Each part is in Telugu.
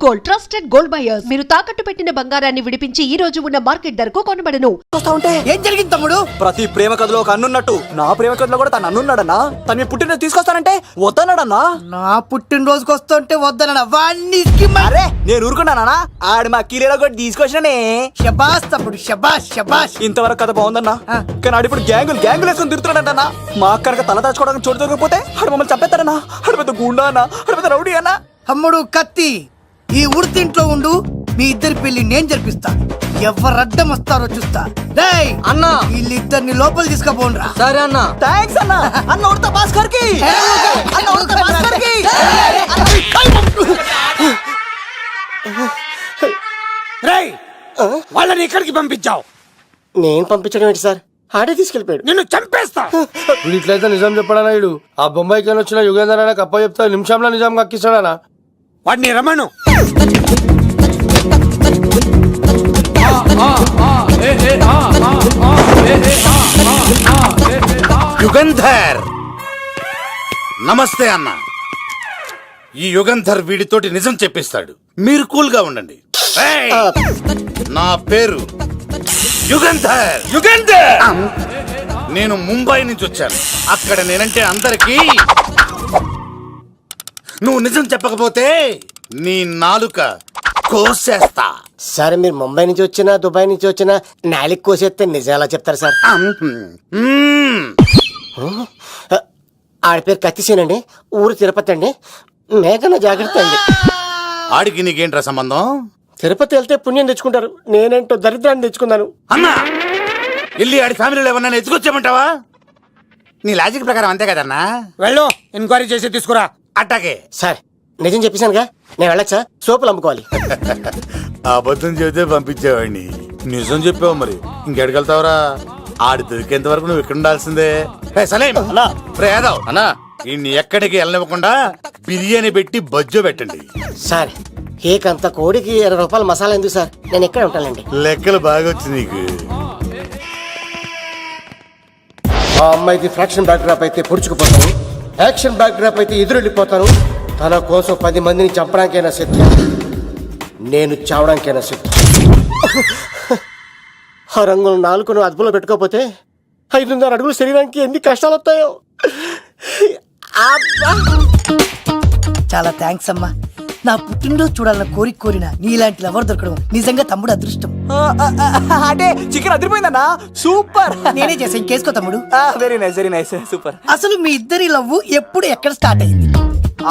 Gold trusted gold buyers. మీరు తాకట్టు పెట్టిన బంగారాన్ని విడిపించి ఈ రోజు ఉన్న మార్కెట్ ధరకు కొనబడను. ఏం జరిగింది తమ్ముడు? ప్రతి ప్రేమ కథలో ఒక అన్నున్నట్టు నా ప్రేమ కథలో కూడా తను అన్నున్నాడన్నా. తను మీ పుట్టినరోజు తీసుకొస్తానంటే వద్దన్నాడన్నా. నా పుట్టినరోజుకి వస్తుంటే వద్దన వాడిని. అరే నేను ఊరుకున్నానా? ఆడు మా కీలేలో కూడా తీసుకొచ్చిననే. షబాష్ తమ్ముడు, షబాష్ షబాష్. ఇంతవరకు కథ బాగుందన్నా, కానీ ఆడు ఇప్పుడు గ్యాంగులు వేసుకొని తిరుగుతున్నాడన్నా. మా అక్కడికి తల దాచుకోవడానికి చోటు దొరికిపోతే ఆడు మమ్మల్ని చంపేస్తాడన్నా. ఆడు పెద్ద గుండా అన్నా, ఆడు పెద్ద రౌడీ అన్నా. తమ్ముడు కత్తి, ఈ ఉడితింట్లో ఉండు, మీ ఇద్దరి పెళ్లి నేను జరిపిస్తా. ఎవరు అడ్డం వస్తారో చూస్తా. డేయ్ అన్నా, వీళ్ళిద్దరిని లోపల తీసుకుపోండ్రా. సరే అన్న. థాంక్స్ అన్న. అన్న ఉడత భాస్కర్ కి, అన్న ఉడత భాస్కర్ కి. రేయ్, వాళ్ళని ఇక్కడికి పంపించావు? నేను పంపించడం ఏంటి సార్, ఆడే తీసుకెళ్ళిపోయాడు. నిన్ను చంపేస్తా. వీడు ఇట్లయితే నిజం చెప్పడానా? వీడు ఆ బొంబాయికి వచ్చిన యుగేందర్ అనే కప్ప చెప్తా నిమిషంలో నిజం కక్కిస్తాడానా? వాడిని రమణు. యుగంధర్, నమస్తే అన్న. ఈ యుగంధర్ వీడితోటి నిజం చెప్పిస్తాడు, మీరు కూల్ గా ఉండండి. ఏయ్, నా పేరు యుగంధర్. యుగంధర్, నేను ముంబై నుంచి వచ్చాను. అక్కడ నేనంటే అందరికీ. నువ్వు నిజం చెప్పకపోతే నీ నాలుక కోసేస్తా. సార్ మీరు ముంబై నుంచి వచ్చినా దుబాయ్ నుంచి వచ్చినా నాలిక్ కోసేస్తే నిజం ఎలా చెప్తారు సార్? ఆడి పేరు కత్తిసేనండి, ఊరు తిరుపతి అండి. మేఘన జాగ్రత్త అండి. ఆడికి నీకేంట్రా సంబంధం? తిరుపతి వెళ్తే పుణ్యం తెచ్చుకుంటారు, నేనేంటో దరిద్రాన్ని తెచ్చుకున్నాను. అన్నా, వెళ్ళి ఆడి ఫ్యామిలీలో ఎవరన్నా ఎత్తుకొచ్చామంటావా? నీ లాజిక్ ప్రకారం అంతే కదన్నా. వెళ్ళు, ఎంక్వైరీ చేసి తీసుకురా. అట్టాకే సార్ నిజం చెప్పేశానుగా, నేను వెళ్ళచ్చా? సోపులు అమ్ముకోవాలి. అబద్ధం చెబితే పంపించేవాడిని, నిజం చెప్పావు మరి ఇంకెడగలుగుతావురా? ఆడి దొరికేంత వరకు నువ్వు ఇక్కడ ఉండాల్సిందే. సలేం యాదవ్ అన్నా, ఇన్ని ఎక్కడికి వెళ్ళనివ్వకుండా బిర్యానీ పెట్టి బజ్జో పెట్టండి. సార్ కేకంత కోడికి 20 రూపాయలు మసాలా ఎందుకు సార్, నేను ఎక్కడ ఉంటానండి. లెక్కలు బాగా వచ్చి నీకు. ఆ అమ్మాయిది ఫ్రాక్షన్ బ్యాక్ డ్రాప్ అయితే పొడుచుకుపోతాను, యాక్షన్ బ్యాక్ డ్రాప్ అయితే ఎదురెళ్ళిపోతాను. తన కోసం 10 మందిని చంపడానికైనా సిద్ధం, నేను చావడానికైనా సిద్ధం. ఆ రంగులు 4 అదుపులో పెట్టుకోకపోతే 5.5 అడుగుల శరీరానికి ఎన్ని కష్టాలు వస్తాయో. చాలా థ్యాంక్స్ అమ్మా. నా పుట్టినరోజు చూడాలన్న కోరిన నీలాంటి లవర్ దొరకడం నిజంగా తమ్ముడు అదృష్టం. అంటే చికెన్ అదిరిపోయిందన్నా, సూపర్. నేనే చేసా, ఇంకేసుకో తమ్ముడు. Very nice, very nice, super. అసలు మీ ఇద్దరి లవ్ ఎప్పుడు ఎక్కడ స్టార్ట్ అయింది?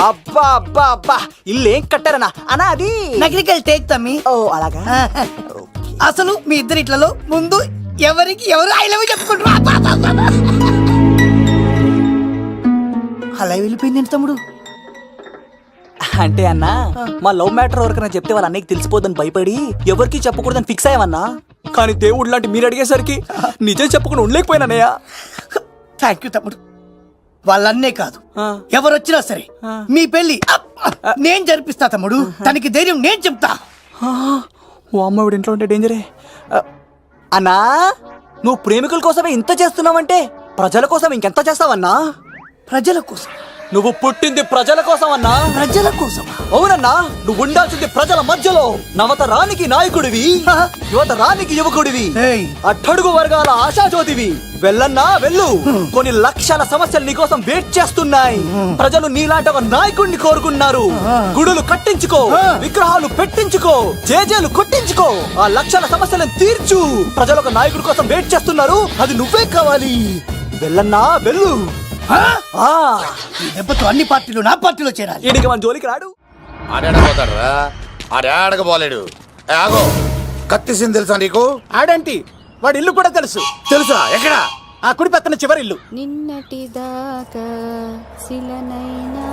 అబ్బా అబ్బా అబ్బా, ఇల్లు ఏం కట్టారన్నా అన్నా? అది నగరికల్ టేక్ తమ్మి. ఓ అలాగా. అసలు మీ ఇద్దరి ఇట్లలో ముందు ఎవరికి ఎవరు ఐ లవ్ చెప్పుకుంటారు? అలా వెళ్ళిపోయింది తమ్ముడు. అంటే అన్నా, మా లవ్ మ్యాటర్ ఎవరికైనా చెప్తే వాళ్ళ అన్నయ్యకి తెలిసిపోద్దని భయపడి ఎవరికి చెప్పకూడదని ఫిక్స్ అయ్యామన్నా. కానీ దేవుడు లాంటి మీరు అడిగేసరికి నిజం చెప్పకుండా ఉండలేకపోయినానయ్యా. థ్యాంక్ యూ తమ్ముడు. వాళ్ళన్నే కాదు, ఎవరొచ్చినా సరే మీ పెళ్లి నేను జరిపిస్తా తమ్ముడు. తనకి ధైర్యం నేను చెప్తా. ఓ అమ్మఒడి ఇంట్లో ఉంటే డేంజరే. అన్నా, నువ్వు ప్రేమికుల కోసమే ఇంత చేస్తున్నావంటే ప్రజల కోసం ఇంకెంత చేస్తావన్నా? ప్రజల కోసం. నువ్వు పుట్టింది ప్రజల కోసం అన్నా. ప్రజల కోసం? అవునన్నా, నువ్వు ఉండాల్సింది ప్రజల మధ్యలో. నవతరానికి నాయకుడివి, యువతరానికి యువకుడివి, అట్టడుగు వర్గాల ఆశాజ్యోతివి. వెళ్ళన్నా వెళ్ళు, కొన్ని లక్షల సమస్యలు నీకోసం వెయిట్ చేస్తున్నాయి. ప్రజలు నీలాంటి ఒక నాయకుడిని కోరుకున్నారు. గుడులు కట్టించుకో, విగ్రహాలు పెట్టించుకో, జేజేలు కొట్టించుకో, ఆ లక్షల సమస్యలను తీర్చు. ప్రజలు ఒక నాయకుడి కోసం వెయిట్ చేస్తున్నారు, అది నువ్వే కావాలి. వెళ్ళన్నా వెళ్ళు. దెబ్బతో అన్ని పార్టీలు నా పార్టీలో చేరాలి. ఈయనకి మన జోలికి రాడు. ఆడాడపోతాడురా, ఆడాడకపోలేడు. ఆగో, కత్తిసింది తెలుసా నీకు? ఆడంటి వాడి ఇల్లు కూడా తెలుసు. తెలుసా? ఎక్కడ? ఆ కుడి పక్కన చివరి ఇల్లు. నిన్నటి దాకా శిలనైనా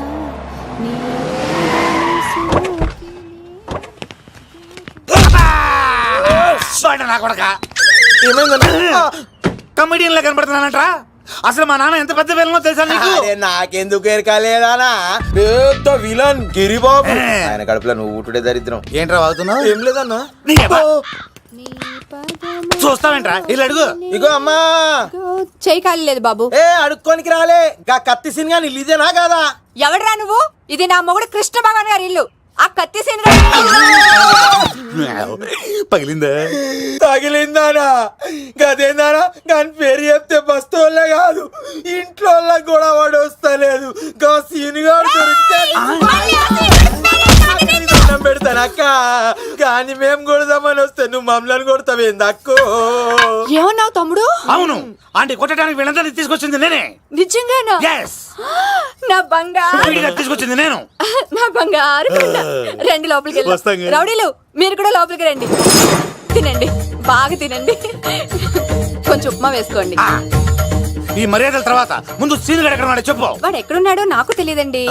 నా కొడక కమెడియన్ లా కనబడుతున్నానంట్రా. అసలు మా నాన్న ఎంత పెద్ద విలనో తెలుసా నీకు? నాకెందుకు ఎరకాలేదానా, పెద్ద విలన్ గిరిబాబు. ఆయన కడుపులో నువ్వు ఊటుడే దరిద్రం. ఏంట్రా వాగుతున్నావు? ఏం లేదన్నా. చూస్తావేంట్రా, ఇల్లు అడుగు. ఇగో అమ్మా, చెయ్యి ఖాళీ లేదు బాబు. అడుక్కోనికి రాలే. గా కత్తి సినిమా ఇదేనా కాదా? ఎవడరా నువ్వు? ఇది నా మొగుడు కృష్ణ భగవాన్ గారి ఇల్లు. ఆ కత్తి సీన్ పగిలిందా? తగిలిందానా గదేందానా దాని పేరు చెప్తే బస్తోళ్ళే కాదు ఇంట్లో కూడా వాడు వస్తలేదు గా సీనుగాడు పెడతాను అక్క కానీ మేము కొడదామని వస్తే నువ్వు మమ్మల్ని కొడతావేంది అక్కో. ఏమన్నావు తమ్ముడు? అవును, ఆంటీ కొట్టడానికి వీళ్ళందరినీ తీసుకొచ్చింది నేనే. నిజంగానా? Yes. నా బంగారు ఇంటికి తీసుకొచ్చింది నేను. నా బంగారు కొండ. రండి లోపలికి వెళ్దాం. రౌడీలు మీరు కూడా లోపలికి రండి. తినండి, బాగా తినండి. కొంచెం ఉప్మా వేసుకోండి. ఈ మర్యాదల తర్వాత ముందు సీన్ ఎక్కడ ఉన్నాడో చెప్పు. వాడు ఎక్కడున్నాడో నాకు తెలియదండి.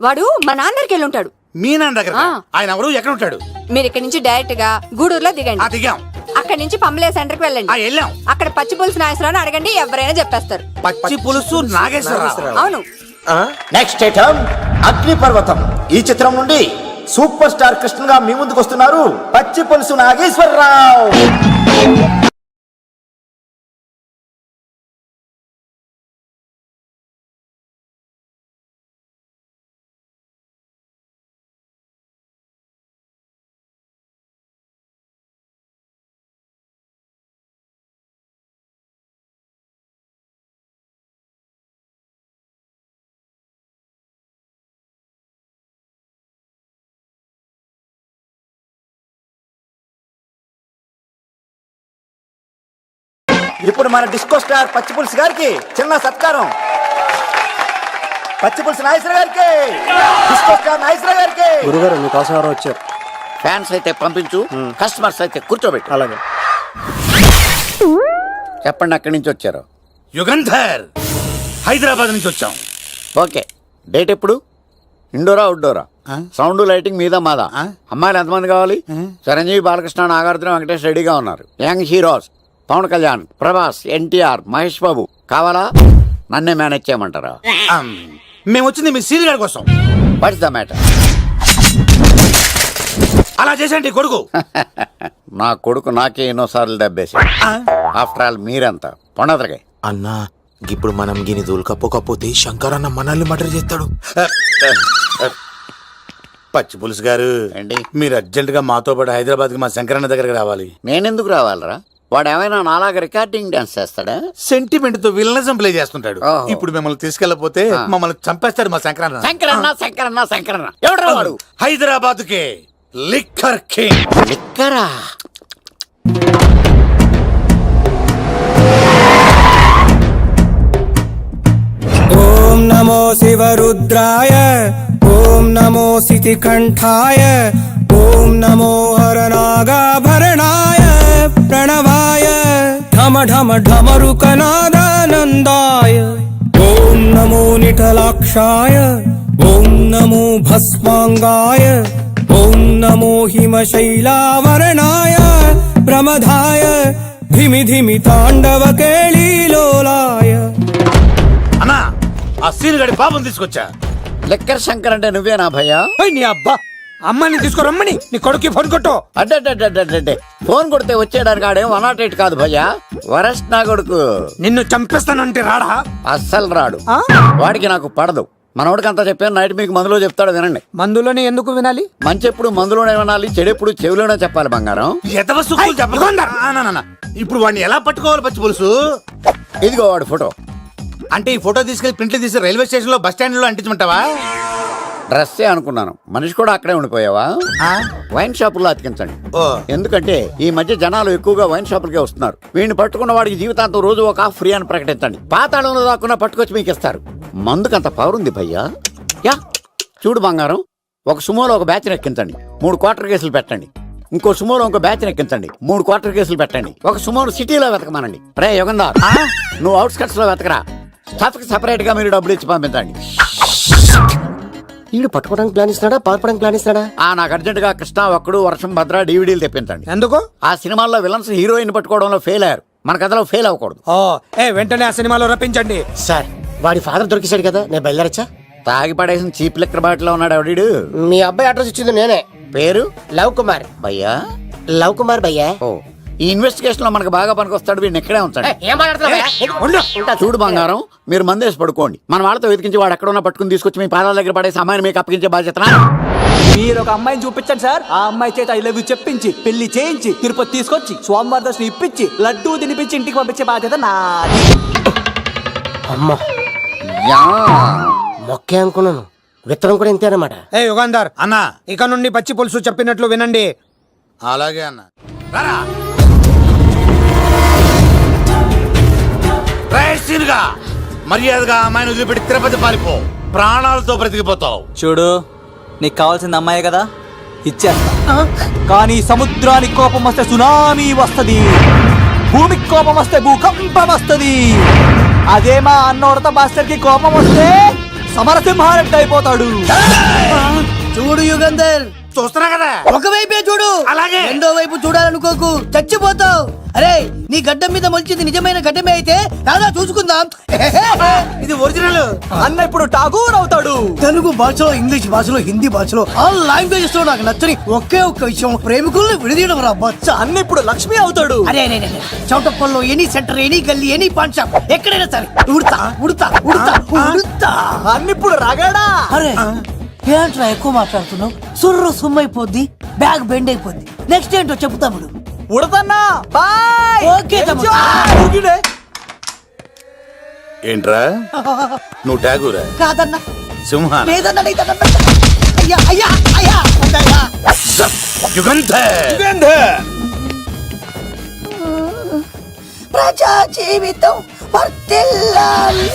వాడు మా నాన్న దగ్గరికి వెళ్ళి ఉంటాడు. మీ నాన్న దగ్గర? ఆయన ఎవరు, ఎక్కడ ఉంటాడు? మీరు ఇక్కడ నుంచి డైరెక్ట్ గా గూడూరులో దిగండి. దిగాం. అక్కడ నుంచి పంబలే సెంటర్ కి వెళ్ళండి. వెళ్ళాం. అక్కడ పచ్చి పులుసు నాగేశ్వరరావు అడగండి, ఎవరైనా చెప్పేస్తారు. పచ్చి పులుసు నాగేశ్వరరావు? అవును. నెక్స్ట్ ఐటమ్ అగ్నిపర్వతం. ఈ చిత్రం నుండి సూపర్ స్టార్ కృష్ణగా మీ ముందుకు వస్తున్నారు పచ్చి పులుసు నాగేశ్వరరావు. ఇప్పుడు మన డిస్కో స్టార్ పచ్చి పులుసు గారికి చిన్న సత్కారం. పచ్చి పులుసు నాగేశ్వర గారికి, డిస్కో స్టార్ నాగేశ్వర గారికి. గురుగారు మీకోసం ఎవరో వచ్చారు. ఫ్యాన్స్ అయితే పంపించు, కస్టమర్స్ అయితే కూర్చోబెట్టు. అలాగే. చెప్పండి అక్కడి నుంచి వచ్చారు. యుగంధర్, హైదరాబాద్ నుంచి వచ్చాం. ఓకే, డేట్ ఎప్పుడు? ఇండోరా అవుట్డోరా? సౌండ్ లైటింగ్ మీద మాదా? అమ్మాయిలు ఎంతమంది కావాలి? చిరంజీవి, బాలకృష్ణ, నాగార్జున, వెంకటేష్ రెడీగా ఉన్నారు. యంగ్ హీరోస్ పవన్ కళ్యాణ్, ప్రభాస్, ఎన్టీఆర్, మహేష్ బాబు కావాలా? నన్నే మేనేజ్ చేయమంటారా? మేము వచ్చింది మీ సీన్ గారి కోసం. What's the matter? అలా చేసేంటి కొడుకు? నా కొడుకు నాకే ఎన్నోసార్లు దెబ్బేసి. ఆఫ్టర్ ఆల్ మీరంతా పొండదరగా. అన్నా ఇప్పుడు మనం గిని దూలకపోతే శంకర్ అన్న మనల్ని మర్డర్ చేస్తాడు. పచ్చి పులుసు గారు, ఏంటి? మీరు అర్జెంట్ గా మాతో పాటు హైదరాబాద్ కి మా శంకరన్న దగ్గరికి రావాలి. నేనెందుకు రావాలరా? వాడు ఏమైనా నాలాగా రికార్డింగ్ డాన్స్ చేస్తాడా? సెంటిమెంట్ తో విలనిజం ప్లే చేస్తుంటాడు. ఓహో. ఇప్పుడు మిమ్మల్ని తీసుకెళ్లపోతే మమ్మల్ని చంపేస్తాడు మా శంకరన్న. శంకరన్న శంకరన్న శంకరన్న ఎవడరా వాడు? హైదరాబాద్ కే లిక్కర్ కింగ్. లిక్కరా? ఓం నమో శివరుద్రాయ, ఓం నమో శితికంఠాయ, ఓం నమో హరనాగాభరణాయ ప్రణవాయ ఢమ ఢమ ఢమరుకనాదానందాయ. ఓం నమో నిఠలాక్షాయ, ఓం నమో భస్మాంగాయ, ఓం నమో హిమశైలావరణాయ ప్రమదాయ ధిమి ధిమి తాండవ కేళీలోలాయ. అన్నా, ఆ సీన్ గడి పాపం తీసుకొచ్చా. లిక్కర్ శంకర్ అంటే నువ్వేనా భయ్యా? నీ అబ్బా, అమ్మాయిని తీసుకురమ్మని నీ కొడుకు ఫోన్ కొట్టు. అడ్డే ఫోన్ కొడితే వచ్చేయడానికి ఆడేం 108 కాదు భయ్యా, వరస్ట్ నా కొడుకు. నిన్ను చంపేస్తానంటే రాడా? అస్సలు రాడు. వాడికి నాకు పడదు. మనోడికి అంతా చెప్పాను, నైట్ మీకు మందులో చెప్తాడు వినండి. మందులోనే ఎందుకు వినాలి? మంచి ఎప్పుడు మందులోనే వినాలి, చెడు ఎప్పుడు చెవిలోనే చెప్పాలి బంగారం. ఎదవ సుక్కులు చెప్పకుండా. ఇప్పుడు వాడిని ఎలా పట్టుకోవాలి పచ్చి పులుసు? ఇదిగో వాడు ఫోటో. అంటే ఈ ఫోటో తీసుకెళ్లి ప్రింట్లు తీసి రైల్వే స్టేషన్ లో బస్ స్టాండ్ లో అంటించమంటావా? డ్రెస్సే అనుకున్నాను, మనిషి కూడా అక్కడే ఉండిపోయావా? వైన్ షాపుల్లో అతికించండి. ఓ. ఎందుకంటే ఈ మధ్య జనాలు ఎక్కువగా వైన్ షాపులకే వస్తున్నారు. వీడిని పట్టుకున్న వాడికి జీవితాంతం రోజు ఒక ఆఫ్ ఫ్రీ అని ప్రకటించండి. పాతాళంలో దాక్కున్నా పట్టుకొచ్చి మీకు ఇస్తారు. మందుకంత పవర్ ఉంది భయ్యా. యా చూడు బంగారం, ఒక సుమోలో ఒక బ్యాచ్ ఎక్కించండి, 3 క్వార్టర్ కేసులు పెట్టండి. ఇంకో సుమోలో ఇంకో బ్యాచ్ ఎక్కించండి, 3 క్వార్టర్ కేసులు పెట్టండి. ఒక సుమోను సిటీలో వెతకమానండి. రే యుగంధర్, నువ్వు అవుట్స్కట్స్ లో వెతకరా. స్టాఫ్ కి సెపరేట్ గా మీరు డబ్బులు ఇచ్చి పంపించండి. వీడు పట్టుకోవడానికి ప్లాన్ ఇస్తున్నాడా, పాల్పడానికి ప్లాన్ ఇస్తున్నాడా? నాకు అర్జెంట్ గా కృష్ణ, ఒక్కడు, వర్షం, భద్ర డివిడీలు తెప్పించండి. ఎందుకు? ఆ సినిమాల్లో విలన్స్ హీరోయిన్ పట్టుకోవడంలో ఫెయిల్ అయ్యారు, మన కథలో ఫెయిల్ అవ్వకూడదు. వెంటనే ఆ సినిమాలో రప్పించండి. సార్ వాడి ఫాదర్ దొరికేశాడు కదా, నేను బయలుదేరచ్చా? తాగి పడేసిన చీప్ లిక్కర్ బాటిలో ఉన్నాడు ఎవడీడు? మీ అబ్బాయి అడ్రస్ ఇచ్చింది నేనే. పేరు? లవ్ కుమార్. భయ్యా? లవ్ కుమార్ భయ్యా. ఓ, ఈ ఇన్వెస్టిగేషన్ లో మనకు బాగా పనికొస్తాడు, వీడిని ఇక్కడే ఉంచండి. చూడు బంగారం, మీరు మందేసి పడుకోండి. మన వాళ్ళతో వెతికించి వాడు ఎక్కడ ఉన్నా పట్టుకుని తీసుకొచ్చి మీ పాదాల దగ్గర పడేసి అమ్మాయిని మీకు అప్పగించే బాధ్యత. మీరు ఒక అమ్మాయిని చూపించండి సార్. ఆ అమ్మాయి చేత ఐ లవ్ యూ చెప్పించి పెళ్లి చేయించి తిరుపతి తీసుకొచ్చి స్వామివారి దర్శనం ఇప్పించి లడ్డూ తినిపించి ఇంటికి పంపించే బాధ్యత నాది. అమ్మా మొక్కే అనుకున్నాను, విత్తనం కూడా ఇంతేనమాట. ఏ యుగాంధర్ అన్నా ఇక నుండి పచ్చి పులుసు చెప్పినట్లు వినండి. అలాగే అన్న. రారా. రేయ్ సీనుగా, మర్యాదగా అమ్మాయిని వదిలిపెట్టి తిరుపతి పారిపో, ప్రాణాలతో బ్రతికిపోతావు. చూడు, నీకు కావాల్సింది అమ్మాయే కదా, ఇచ్చేస్తా. కానీ సముద్రానికి కోపం వస్తే సునామీ వస్తది, భూమికి కోపం వస్తే భూకంపం వస్తది. అదే మా అన్నోడత మాస్టర్ కి కోపం వస్తే సమరసింహారెడ్డి అయిపోతాడు. చూడు యుగంధర్, చూస్తున్నా కదా, ఒకవైపే చూడు, అలాగే. రెండో వైపు చూడాలనుకోకు, చచ్చిపోతావు. అరే నీ గడ్డం మీద మొలిచింది నిజమైన గడ్డమే అయితే రాదా చూసుకుందాం. ఇది ఒరిజినల్. అన్న ఇప్పుడు ఠాగూర్ అవుతాడు. తెలుగు భాషలో, ఇంగ్లీష్ భాషలో, హిందీ భాషలో ఆల్ లాంగ్వేజెస్ లో నాకు నచ్చని ఒకే ఒక్క విషయం, ప్రేమికుల్ని విడదీయడం రా బచ్చ. అన్న ఇప్పుడు లక్ష్మి అవుతాడు. అరే చౌటప్పల్లో ఎనీ సెంటర్, ఎనీ గల్లీ, ఎనీ పాన్ షాప్, ఎక్కడైనా సరే ఉడతా ఉడతా ఉడతా ఉడతా. అన్న ఇప్పుడు రగడా. అరే ఏంట్రా ఎక్కువ మాట్లాడుతున్నావు, సుర్రు సుమ్మైపోద్ది, బ్యాగ్ బెండ్ అయిపోద్ది. నెక్స్ట్ ఏంటో చెప్తాము. ఉడతన్నా బాయ్. ఓకే తమ్ముడు. ఏంట్రా నువ్వు ఠాగూరా? కాదన్నా, సింహాన? లేదన్నా, లేదన్నా. అయ్యా అయ్యా అయ్యా అయ్యా. యుగంధర్. ప్రజా జీవితం వర్ధిల్లాలి.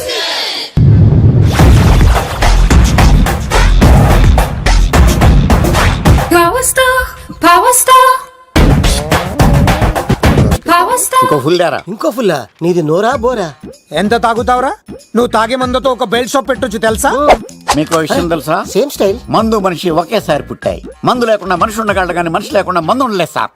ఇంకో ఫుల్ దారా. ఇంకో ఫుల్లా? నీది నోరా బోరా? ఎంత తాగుతావురా? నువ్వు తాగే మందుతో ఒక బెల్ట్ షాప్ పెట్టొచ్చు తెలుసా? మీకు విషయం తెలుసా? Same style. మందు మనిషి ఒకేసారి పుట్టాయి. మందు లేకుండా మనిషి ఉండగలడు కానీ మనిషి లేకుండా మందు ఉండలేదు సార్.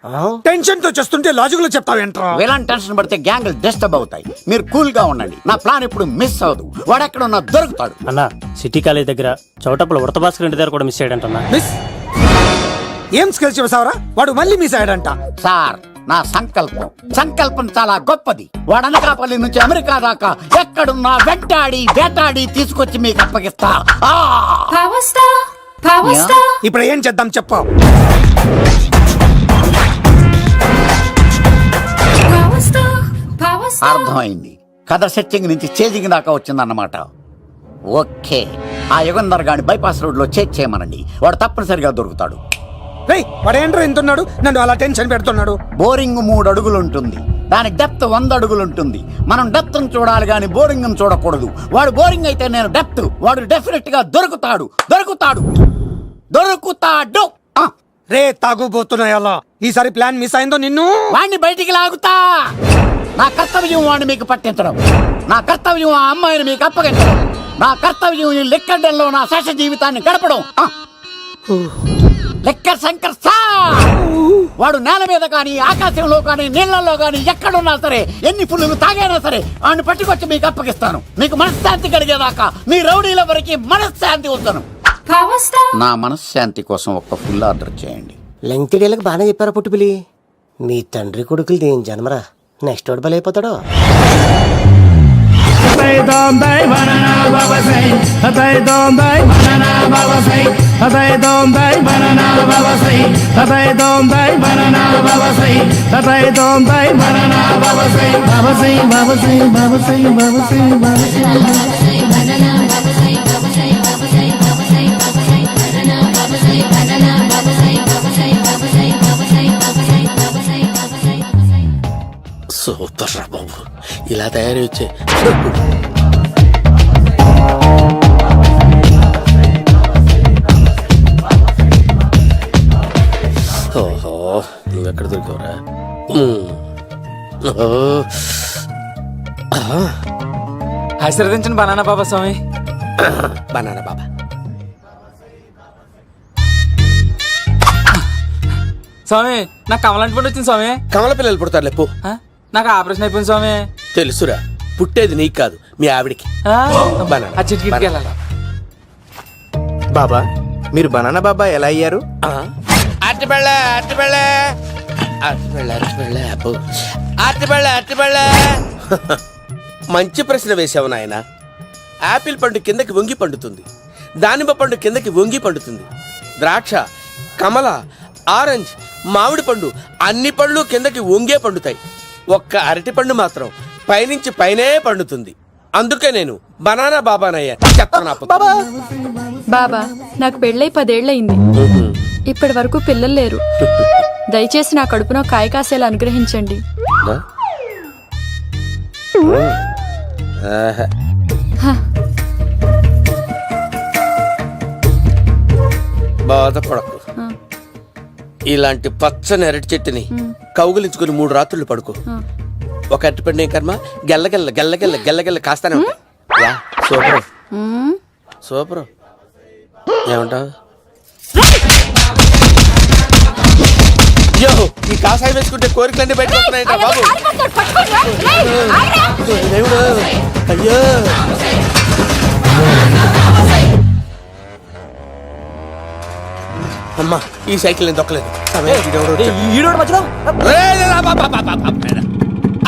టెన్షన్ తో చేస్తుంటే లాజిక్ లో చెప్తావేంట్రా? ఎలాంటి టెన్షన్ పడితే గ్యాంగులు డిస్టర్బ్ అవుతాయి. మీరు కూల్ గా ఉండండి. నా ప్లాన్ ఇప్పుడు మిస్ అవ్వదు. వాడెక్కడ ఉన్నా దొరుకుతాడు. అన్న సిటీ కాలేజ్ దగ్గర చౌటప్పుల ఉడత భాస్కర్ ఇంటి దగ్గర కూడా మిస్ అయ్యాడంటన్నా. మిస్ ఏం స్కిల్స్ చూసావరా? వాడు మళ్ళీ మిస్ అయ్యాడంట. సార్ నా సంకల్పం చాలా గొప్పది. వాడు అనకాపల్లి నుంచి అమెరికా దాకా ఎక్కడున్నా వెంటాడి వేటాడి తీసుకొచ్చి మీకు అప్పగిస్తా. ఇప్పుడు ఏం చేద్దాం చెప్పు. అర్థమైంది. కథ సెట్టింగ్ నుంచి చేజింగ్ దాకా వచ్చిందన్నమాట. ఓకే, ఆ యుగంధర్ గాని బైపాస్ రోడ్ లో చేజ్ చేయమనండి. వాడు తప్పనిసరిగా దొరుకుతాడు. వాడేంట్రా ఇంటున్నాడు, నన్ను అలా టెన్షన్ పెడుతున్నాడు. బోరింగ్ 3 అడుగులు ఉంటుంది, దానికి డెప్త్ 100 అడుగులు ఉంటుంది. మనం డెప్త్ చూడాలి గాని బోరింగ్ చూడకూడదు. వాడు బోరింగ్ అయితే నేను డెప్త్. వాడు డెఫినెట్ గా దొరుకుతాడు. రే తాగుబోతున్నాయా, ఈసారి ప్లాన్ మిస్ అయిందో నిన్ను. వాడిని బయటికి లాగుతా. నా కర్తవ్యం వాడిని మీకు పట్టించడం. నా కర్తవ్యం ఆ అమ్మాయిని మీకు అప్పగించడం. నా కర్తవ్యం ఈ లెక్కడ్డల్లో నా శేష జీవితాన్ని గడపడం. లెక్కర్ శంకర్ సార్, వాడు నేల మీద కానీ ఆకాశంలో కానీ నీళ్లలో కానీ ఎక్కడున్నా సరే, ఎన్ని ఫుల్లు తాగైనా సరే వాడిని పట్టుకొచ్చి మీకు అప్పగిస్తాను. మీకు మనశ్శాంతి కలిగేదాకా మీ రౌడీల వరకు మనశ్శాంతి వస్తాను. నా మనశ్శాంతి కోసం ఒక ఫుల్ ఆర్డర్ చేయండి. లెంగ్త్ డేలకు బాగానే చెప్పారా పుట్టుపిలి. మీ తండ్రి కొడుకులు దేని జన్మరా, నెక్స్ట్ వాడు బలైపోతాడో. సూపర్ రా బాబు, ఇలా తయారీ వచ్చే. ఓహో, నువ్వెక్కడ దొరికావురా? ఆశీర్వదించండి బనానా బాబా స్వామి. బనానా బాబా. స్వామి నాకు కమలాంటి పండు వచ్చింది స్వామి. కమల పిల్లలు పుడతారు లేపు. నాకు ఆపరేషన్ అయిపోయింది స్వామి. తెలుసురా, పుట్టేది నీకు కాదు మీ ఆవిడికి. బాబా, మీరు బనానా బాబా ఎలా అయ్యారు? మంచి ప్రశ్న వేసావు నాయన. యాపిల్ పండు కిందకి వంగి పండుతుంది, దానిమ్మ పండు కిందకి వంగి పండుతుంది, ద్రాక్ష, కమల, ఆరెంజ్, మామిడి పండు అన్ని పళ్ళు కిందకి వంగే పండుతాయి. ఒక్క అరటి పండు మాత్రం పైనుంచి పైనే పండుతుంది. అందుకే నేను బనానా బాబానయ్యా. బాబా నాకు పెళ్ళై 10 ఏళ్ళయింది. ఇప్పటి వరకు పిల్లలు లేరు. దయచేసి నా కడుపునో కాయ కాసేలా అనుగ్రహించండి. బాధపడకు. ఇలాంటి పచ్చని అరటి చెట్టుని కౌగులించుకుని 3 రాత్రులు పడుకో. ఒక అరటి పండు ఏం కర్మ గెల్లగెల్ల గెల్లగెల్ల గెల్లగెల్ల కాస్తానే ఉంటాయి. Yeah, super super. ఏమంటావు? అయ్యో, ఈ కాసాయి వేసుకుంటే కోరికలన్నీ బయటకు వస్తున్నాయంట బాబు. దేవుడు, అయ్యో. అమ్మా, ఈ సైకిల్ నేను దొక్కలేదు.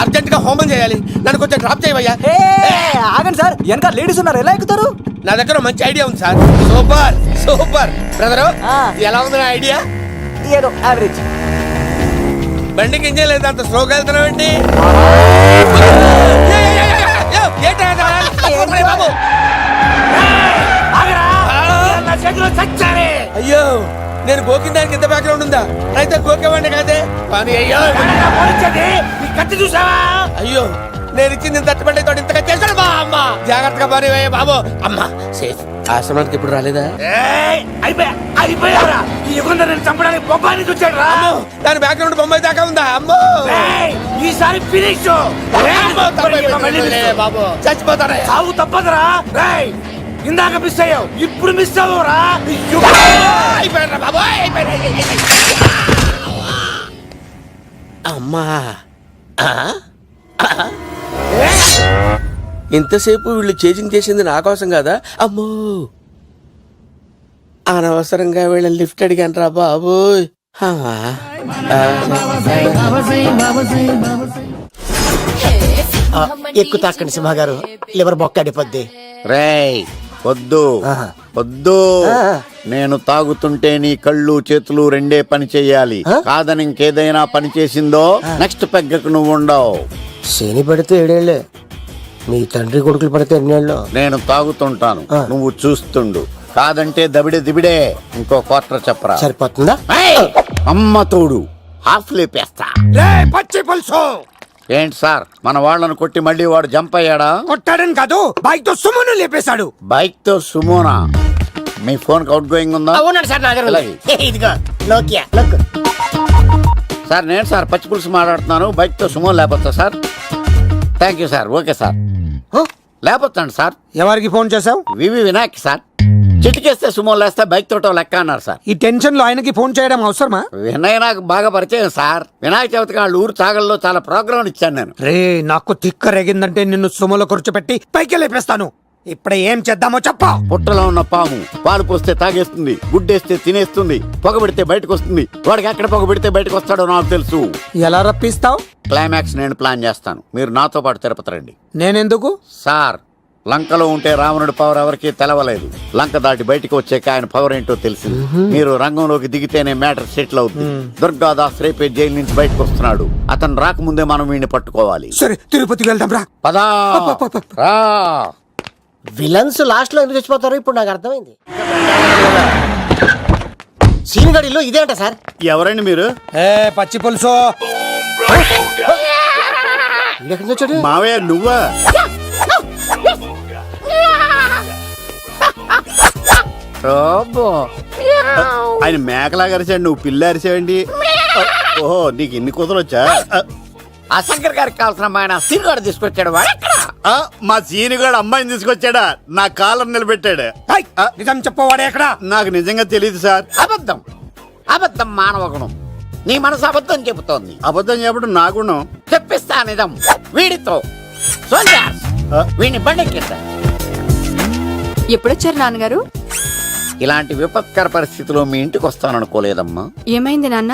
అర్జెంట్ గా హోమం చేయాలి. నన్ను కొంచెం డ్రాప్ చేయవయ్యా. ఆగండి సార్, వెనక లేడీస్ ఉన్నారు, ఎలా ఎక్కుతారు? నా దగ్గర మంచి ఐడియా ఉంది సార్. Super super. బ్రదరు, ఎలా ఉంది నా ఐడియా? ఏదో యావరేజ్. బండికి ఇంజన్ లేదు, అంత స్లోగా వెళ్తున్నావేంటి? అయ్యో, నేను గోకిన దానికి ఇంత బ్యాక్గ్రౌండ్ ఉందా? అయితే గోకేవాడిని కాదే. కానీ అయ్యో కత్తి చూసావా? అయ్యో, నేను ఇచ్చింది తట్టుబడి తోటి ఇంతగా చేశాడు బా అమ్మ. జాగ్రత్తగా పని బాబు. అమ్మ సేఫ్. ఆశ్రమానికి ఇప్పుడు రాలేదా? అయిపోయారా? ఈ యుగంలో నేను చంపడానికి బొమ్మాని చూచాడు రా. దాని బ్యాక్గ్రౌండ్ బొమ్మాయి దాకా ఉందా? అమ్మో, ఈసారి ఫినిష్ బాబు. చచ్చిపోతారా? సాగు తప్పదురా. ఇందాక మిస్ అయ్యావు, ఇప్పుడు మిస్ అవ్వరా? అయిపోయారా బాబు? అమ్మా, ఇంతసేపు వీళ్ళు చేజింగ్ చేసింది నా కోసం కదా. అమ్మో, అనవసరంగా వీళ్ళని లిఫ్ట్ అడిగాను రా బాబు. ఎక్కు తాకండి సింహ గారు, లివర్ బొక్కడిపోద్ది. రేయ్ వద్దు వద్దు, నేను తాగుతుంటే నీ కళ్ళు చేతులు రెండే పని చెయ్యాలి. కాదని ఇంకేదైనా పని చేసిందో నెక్స్ట్ పెగ్గకు నువ్వు ఉండవు. శని పడితే 7 ఏళ్ళే, మీ తండ్రి కొడుకులు పడితే 2 ఏళ్ళు. నేను తాగుతుంటాను, నువ్వు చూస్తుండు. కాదంటే దబిడే దిబిడే. ఇంకో క్వార్టర్ చెప్పరా? సరిపోతుందా? అమ్మ తోడు, హాఫ్ లేపేస్తా. పచ్చి పులుసు. ఏంటి సార్, మన వాళ్ళను కొట్టి మళ్ళీ వాడు జంప్ అయ్యాడా? కొట్టాడని కాదు, బైక్ తో సుమను లేపేశాడు. బైక్ తో సుమోనా? మీ ఫోన్ అవుట్ గోయింగ్ ఉందా? అవునండి సార్, నా దగ్గర ఉంది. ఇదిగో నోకియా లక్. సార్ నేను సార్ పచ్చి పులుసు మాట్లాడుతున్నాను. బైక్ తో సుమో లేపొచ్చా sir? Thank you sir. Okay sir, లేపొచ్చండి సార్. ఎవరికి ఫోన్ చేసావు? V V Vinayak sir. చిటికేస్తే సుమో లేస్తే బైక్ తోటో లెక్క అన్నారు సార్. ఈ టెన్షన్ లో ఆయనకి ఫోన్ చేయడం అవసరమా? వినయ్ నాకు బాగా పరిచయం సార్. వినాయక చవితికి వాళ్ళ ఊరు చాగల్లో చాలా ప్రోగ్రాం ఇచ్చాను నేను. రే, నాకు తిక్క రేగిందంటే నిన్ను సుమలో కూర్చోపెట్టి పైకి లేపేస్తాను. ఇప్పుడు ఏం చేద్దామో చెప్ప. పుట్టలో ఉన్న పాము పాలు పోస్తే తాగేస్తుంది, గుడ్డేస్తే తినేస్తుంది, పొగ పెడితే బయటకు వస్తుంది. వాడికి ఎక్కడ పొగ పెడితే బయటకు వస్తాడో నాకు తెలుసు. ఎలా రప్పిస్తావు? క్లైమాక్స్ నేను ప్లాన్ చేస్తాను, మీరు నాతో పాటు తిరుపతి రండి. నేనెందుకు? సార్, లంకలో ఉంటే రావణుడి పవర్ ఎవరికి తెలవలేదు. లంక దాటి బయటకు వచ్చాక ఆయన పవర్ ఏంటో తెలిసింది. మీరు రంగంలోకి దిగితేనే మ్యాటర్ సెటిల్ అవుతుంది. దుర్గాదాస్ రేపే జైలు నుంచి బయటకు వస్తున్నాడు. అతను రాకముందే మనం వీడిని పట్టుకోవాలి. సరే, తిరుపతికి వెళ్దాం రా. పదా రా. విలన్స్ లాస్ట్ లో ఎందుకు చచ్చిపోతారు ఇప్పుడు నాకు అర్థమైంది. సీనిగడిలో ఇదే అంట సార్. ఎవరండి మీరు? పచ్చి పులుసు. మావయ్య నువ్వా? ఆయన మేకలాగా అరిచాడు, నువ్వు పిల్ల అరిచావండి. ఓహో, నీకు ఇన్ని కుదరలు వచ్చా? ఆ శంకర్ గారికి కావాల్సిన అమ్మాయి సీనుగాడు తీసుకొచ్చాడు. మా సీనుగాడు అమ్మాయిని తీసుకొచ్చాడా? నా కాలర్ నిలబెట్టాడు. నిజం చెప్పవాడే ఎక్కడ? నాకు నిజంగా తెలియదు సార్. అబద్ధం, అబద్ధం మానవ గుణం. నీ మనసు అబద్ధం చెబుతోంది. అబద్ధం చెప్పడం నా గుణం. చెప్పిస్తా నిజం వీడితో. వీడిని బండెక్కిస్తా. ఎప్పుడొచ్చారు నాన్నగారు? ఇలాంటి విపత్కర పరిస్థితిలో మీ ఇంటికి వస్తాననుకోలేదమ్మా. ఏమైంది నాన్న?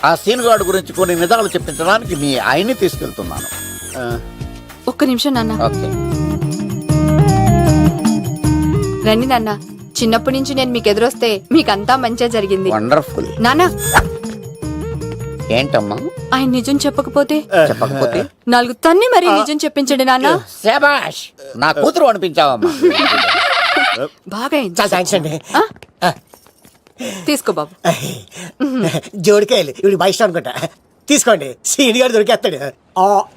ఆ సీనుగాడు గురించి కొన్ని నిజాలు చెప్పించడానికి మీ ఆయన్ని తీసుకెళ్తున్నాను. ఒక్క నిమిషం నాన్న. ఓకే. రండి నాన్న, చిన్నప్పటి నుంచి నేను మీకు ఎదురొస్తే మీకంతా మంచిగా జరిగింది. వండర్ఫుల్. నానా, ఏంటమ్మా? ఆయన నిజం చెప్పకపోతే చెప్పకపోతే 4 తన్ని మరి నిజం చెప్పించండి నాన్న. శభాష్, నా కూతురు అనిపించావమ్మా. బాగా అయింది. చాలా థ్యాంక్స్ అండి. తీసుకో బాబు. జోడికాయలు ఇవి బాగా ఇష్టం అనుకుంటా. తీసుకోండి, సీని గారు దొరికేస్తాడు.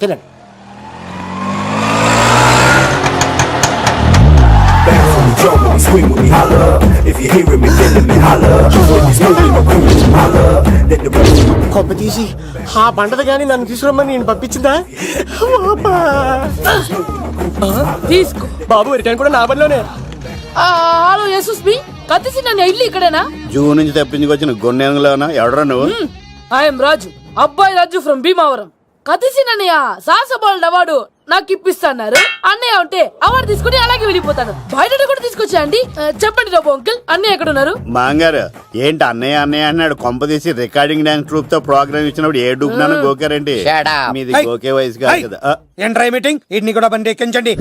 తినండి. కొప్ప తీసి ఆ పంటది కానీ నన్ను తీసుకురమ్మని నేను పంపించిందా? తీసుకో బాబు రిటర్న్ కూడా నా పనిలోనే. హలో యేసుస్ బి కత్తిసి నన్ను ఇల్లు ఇక్కడేనా? జూ నుంచి తప్పించుకొచ్చిన గొన్నెంగులోనా? ఎవడరా నువ్వు? ఐఎమ్ రాజు, అబ్బాయి రాజు ఫ్రమ్ భీమావరం. కత్తిసి నన్నయ్య సాహసబాలుడు అవార్డు నాకు ఇప్పిస్తాన్నారు. అన్నయ్య ఉంటే అవార్డు తీసుకుని అలాగే వెళ్ళిపోతాను. బయట కూడా తీసుకొచ్చా అండి. చెప్పండి రాబు అంకుల్, అన్నయ్య ఎక్కడ ఉన్నారు? మాంగారు ఏంటి అన్నయ్య అన్నయ్య అన్నాడు? కొంప తీసి రికార్డింగ్ డాన్స్ ట్రూప్ తో ప్రోగ్రామ్ ఇచ్చినప్పుడు ఏ డూబ్నాను గోకారండి? మీది గోకే వయసు కాదు కదా. ఏంట్రై మీటింగ్? ఇడ్ని కూడా బండి ఎక్కించండి.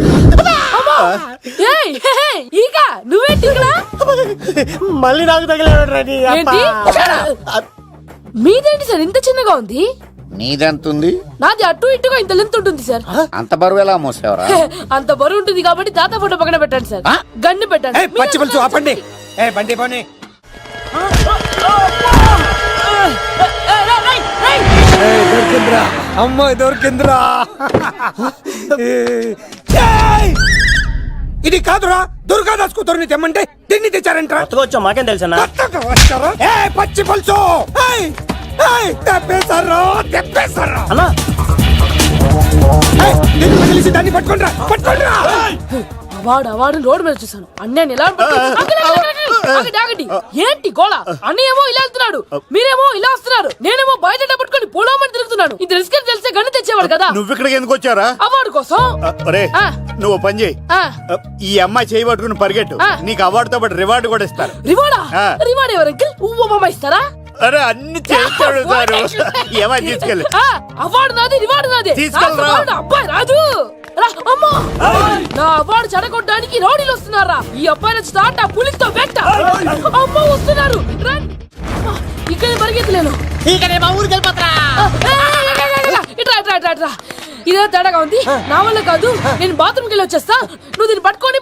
ఈక నువ్వేంటి ఇక్కడ? మళ్ళీ నాకు తగిలేడు. ఏంటి? మీదేంటి సార్ ఇంత చిన్నగా ఉంది? నీదెంతుంది? నాది అటు ఇటుగా ఇంత లెంత్ ఉంటుంది సార్. అంత బరువు ఎలా మోసేవరా? అంత బరువు ఉంటుంది కాబట్టి తాత ఫోటో పక్కన పెట్టండి సార్. గన్ను పెట్టండి. పచ్చి పులుసు ఆపండి. బండి పోనీ. దొరికిందిరా అమ్మాయి, దొరికిందిరా. ఇది కాదురా, దుర్గాదాస్ కూతురుని తెమ్మంటే దీన్ని తెచ్చారంట. వచ్చా మాకేం తెలుసా? పచ్చి పులుసు అన్నా దాన్ని పట్టుకుంటా పట్టుకుంటా. అవార్డు రోడ్డు మీద చూసాను. అన్నయ్య ఎలా ఆగండి. ఏంటి గోళ? అన్నయ్యేమో ఇలా వెళ్తున్నాడు, మీరేమో ఇలా వస్తున్నారు, నేనేమో బయట పట్టుకొని పొలమని తిరుగుతున్నాను. ఇది రిస్క్ అని తెలిస్తే గన్ను తెచ్చేవాడు కదా. నువ్వు ఇక్కడికి ఎందుకు వచ్చారా? అవార్డు కోసం. నువ్వు పని చేయి, ఈ అమ్మాయి చేయి పట్టుకుని పరిగెట్టు. నీకు అవార్డుతో పాటు రివార్డు కూడా ఇస్తారు. రివార్డా? రివార్డ్ ఎవరు అంకిల్? ఉవ్వమ్మ ఇస్తారా? అరే అన్ని చేస్తాడు ఏమై తీసుకెళ్ళి. అవార్డు నాది, రివార్డు నాది. తీసుకెళ్ళరా. అబ్బాయి రాజు, అమ్మా నా అవార్డు చెడగొట్టడానికి రౌడీలు వస్తున్నారా? ఈ అబ్బాయి నుంచి తాట పులితో పెట్ట. అమ్మ వస్తున్నారు, రండి. ఇక్కడ పరిగెత్తలేను. ఇట్రా. ఇదే తేడాగా ఉంది. నా వల్ల కాదు, నేను బాత్రూమ్కి వెళ్ళి వచ్చేస్తా. నువ్వు దీన్ని పట్టుకొని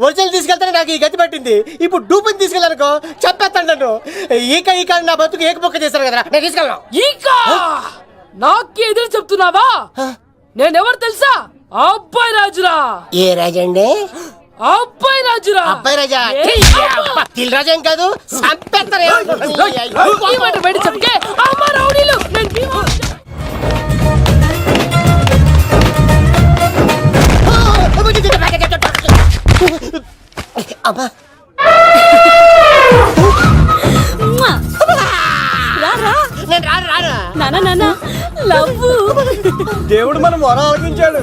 ఒరిజినల్ తీసుకెళ్తానే నాకు ఈ గతి పట్టింది. ఇప్పుడు డూపుని తీసుకెళ్ళానుకో చెప్పేస్తాను నన్ను. ఈక నా బతుకు ఏకపొక్క చేశారు కదా, నేను తీసుకెళ్ళను. ఈక నాకే ఎదురు చెప్తున్నావా? నేనెవరు తెలుసా? అబ్బాయి రాజురా. ఏ రాజండి? అబ్బాయి రాజురా. అబ్బాయి రాజా తిల్ రాజా ఏం కాదు, ఈ మాట బయట చెప్తే అమ్మ రౌడీలు. అమ్మా దేవుడు మనం మొర ఆలకించాడు.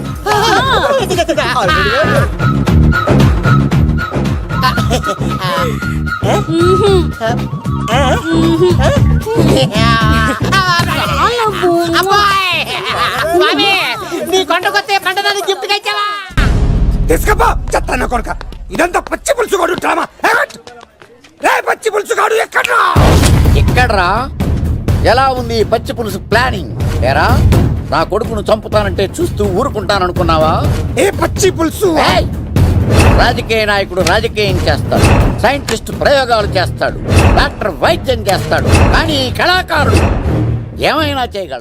నీ కొండకొస్తే పంటదాన్ని గిఫ్ట్ గా ఇచ్చావా? తీసుకపో చెత్తాను కొడుక. ఇదంతా పచ్చి పులుసు కాడు డ్రామా. పచ్చి పులుసు కాడు ఎక్కడ్రా? ఎలా ఉంది పచ్చి పులుసు ప్లానింగ్? ఏరా, నా కొడుకును చంపుతానంటే చూస్తూ ఊరుకుంటాననుకున్నావా? ఏ పచ్చి పులుసు? రాజకీయ నాయకుడు రాజకీయం చేస్తాడు, సైంటిస్ట్ ప్రయోగాలు చేస్తాడు, డాక్టర్ వైద్యం చేస్తాడు, కానీ కళాకారుడు ఏమైనా చేయగలడు.